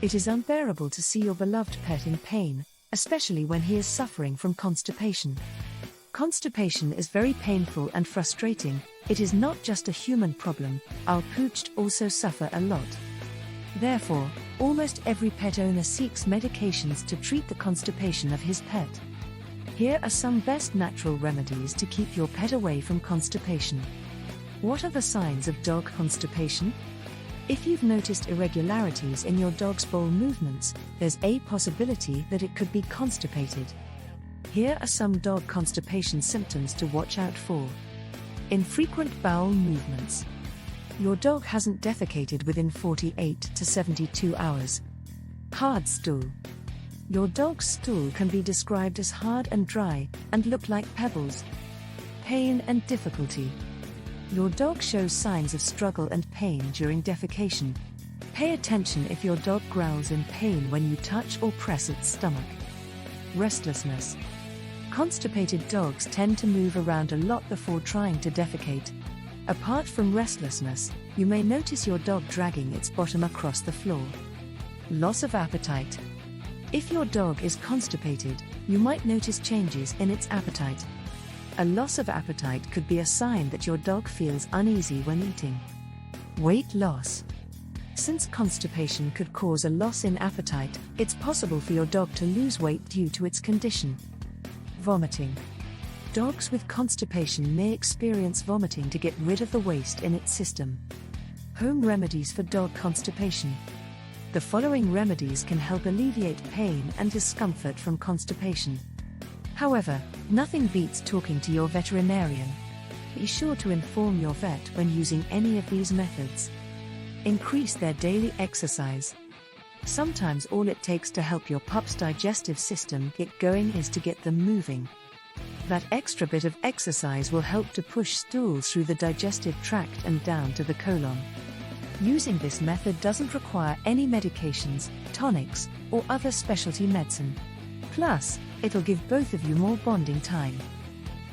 It is unbearable to see your beloved pet in pain, especially when he is suffering from constipation. Constipation is very painful and frustrating. It is not just a human problem, our pooch also suffer a lot. Therefore, almost every pet owner seeks medications to treat the constipation of his pet. Here are some best natural remedies to keep your pet away from constipation. What are the signs of dog constipation? If you've noticed irregularities in your dog's bowel movements, there's a possibility that it could be constipated. Here are some dog constipation symptoms to watch out for. Infrequent bowel movements. Your dog hasn't defecated within 48 to 72 hours. Hard stool. Your dog's stool can be described as hard and dry, and look like pebbles. Pain and difficulty. Your dog shows signs of struggle and pain during defecation. Pay attention if your dog growls in pain when you touch or press its stomach. Restlessness. Constipated dogs tend to move around a lot before trying to defecate. Apart from restlessness, you may notice your dog dragging its bottom across the floor. Loss of appetite. If your dog is constipated, you might notice changes in its appetite. A loss of appetite could be a sign that your dog feels uneasy when eating. Weight loss. Since constipation could cause a loss in appetite, it's possible for your dog to lose weight due to its condition. Vomiting. Dogs with constipation may experience vomiting to get rid of the waste in its system. Home remedies for dog constipation. The following remedies can help alleviate pain and discomfort from constipation. However, nothing beats talking to your veterinarian. Be sure to inform your vet when using any of these methods. Increase their daily exercise. Sometimes all it takes to help your pup's digestive system get going is to get them moving. That extra bit of exercise will help to push stool through the digestive tract and down to the colon. Using this method doesn't require any medications, tonics, or other specialty medicine. Plus, it'll give both of you more bonding time.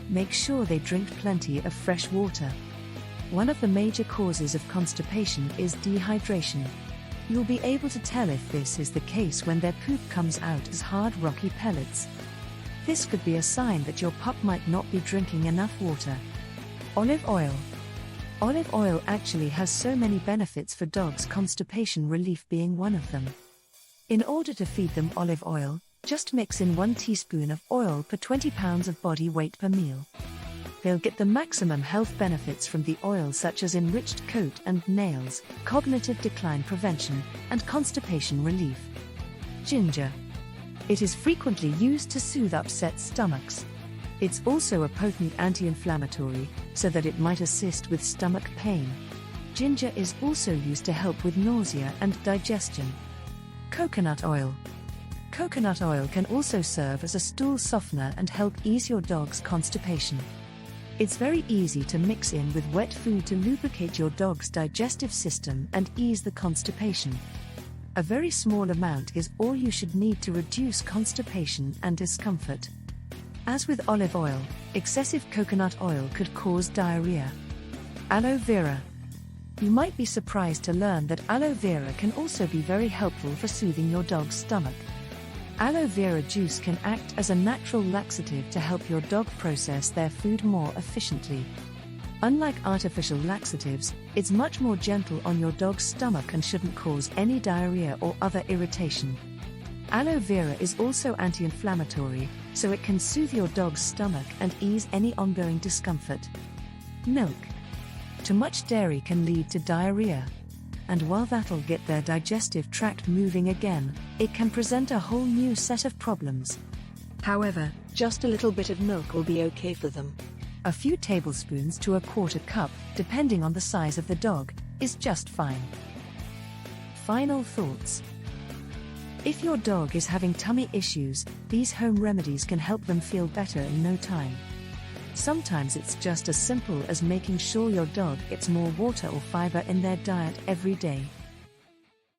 Make sure they drink plenty of fresh water. One of the major causes of constipation is dehydration. You'll be able to tell if this is the case when their poop comes out as hard rocky pellets. This could be a sign that your pup might not be drinking enough water. Olive oil. Olive oil actually has so many benefits for dogs, constipation relief being one of them. In order to feed them olive oil, just mix in 1 teaspoon of oil per 20 pounds of body weight per meal. They'll get the maximum health benefits from the oil, such as enriched coat and nails, cognitive decline prevention, and constipation relief. Ginger. It is frequently used to soothe upset stomachs. It's also a potent anti-inflammatory, so that it might assist with stomach pain. Ginger is also used to help with nausea and digestion. Coconut oil. Coconut oil can also serve as a stool softener and help ease your dog's constipation. It's very easy to mix in with wet food to lubricate your dog's digestive system and ease the constipation. A very small amount is all you should need to reduce constipation and discomfort. As with olive oil, excessive coconut oil could cause diarrhea. Aloe vera. You might be surprised to learn that aloe vera can also be very helpful for soothing your dog's stomach. Aloe vera juice can act as a natural laxative to help your dog process their food more efficiently. Unlike artificial laxatives, it's much more gentle on your dog's stomach and shouldn't cause any diarrhea or other irritation. Aloe vera is also anti-inflammatory, so it can soothe your dog's stomach and ease any ongoing discomfort. Milk. Too much dairy can lead to diarrhea. And while that'll get their digestive tract moving again, it can present a whole new set of problems. However, just a little bit of milk will be okay for them. A few tablespoons to a quarter cup, depending on the size of the dog, is just fine. Final thoughts. If your dog is having tummy issues, these home remedies can help them feel better in no time. Sometimes it's just as simple as making sure your dog gets more water or fiber in their diet every day.